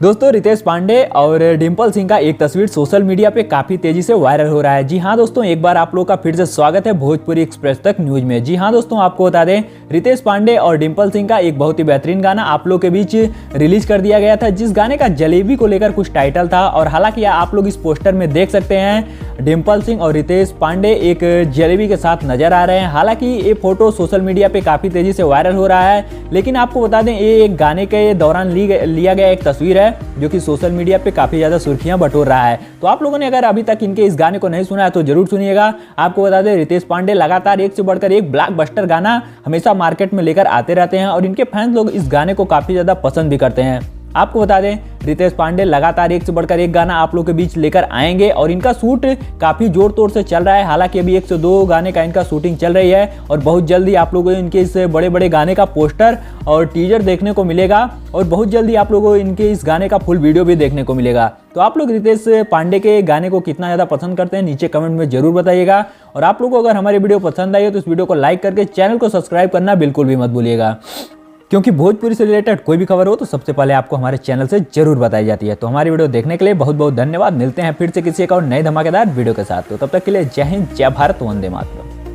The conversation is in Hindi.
दोस्तों रितेश पांडे और डिम्पल सिंह का एक तस्वीर सोशल मीडिया पे काफी तेजी से वायरल हो रहा है। जी हाँ दोस्तों, एक बार आप लोगों का फिर से स्वागत है भोजपुरी एक्सप्रेस तक न्यूज में। जी हाँ दोस्तों, आपको बता दें रितेश पांडे और डिम्पल सिंह का एक बहुत ही बेहतरीन गाना आप लोग के बीच रिलीज कर दिया गया था, जिस गाने का जलेबी को लेकर कुछ टाइटल था। और हालांकि आप लोग इस पोस्टर में देख सकते हैं डिम्पल सिंह और रितेश पांडे एक जलेबी के साथ नजर आ रहे हैं। हालांकि ये फोटो सोशल मीडिया पे काफी तेजी से वायरल हो रहा है, लेकिन आपको बता दें ये एक गाने के दौरान लिया गया एक तस्वीर है जो कि सोशल मीडिया पे काफी ज्यादा सुर्खियां बटोर रहा है। तो आप लोगों ने अगर अभी तक इनके इस गाने को नहीं सुना है तो जरूर सुनिएगा। आपको बता दें रितेश पांडे लगातार एक से बढ़कर एक ब्लॉकबस्टर गाना हमेशा मार्केट में लेकर आते रहते हैं और इनके फैंस लोग इस गाने को काफी ज्यादा पसंद भी करते हैं। आपको बता दें रितेश पांडे लगातार एक से बढ़कर एक गाना आप लोगों के बीच लेकर आएंगे और इनका शूट काफी जोर तोड़ से चल रहा है। हालांकि अभी 102 गाने का इनका शूटिंग चल रही है और बहुत जल्दी आप लोगों को इनके इस बड़े बड़े गाने का पोस्टर और टीजर देखने को मिलेगा और बहुत जल्दी आप लोगों को इनके इस गाने का फुल वीडियो भी देखने को मिलेगा। तो आप लोग रितेश पांडे के गाने को कितना ज़्यादा पसंद करते हैं नीचे कमेंट में जरूर बताइएगा। और आप लोगों को अगर हमारी वीडियो पसंद आई हो तो इस वीडियो को लाइक करके चैनल को सब्सक्राइब करना बिल्कुल भी मत भूलिएगा, क्योंकि भोजपुरी से रिलेटेड कोई भी खबर हो तो सबसे पहले आपको हमारे चैनल से जरूर बताई जाती है। तो हमारी वीडियो देखने के लिए बहुत बहुत धन्यवाद। मिलते हैं फिर से किसी एक और नए धमाकेदार वीडियो के साथ। तो तब तक के लिए जय हिंद, जय भारत, वंदे मातरम।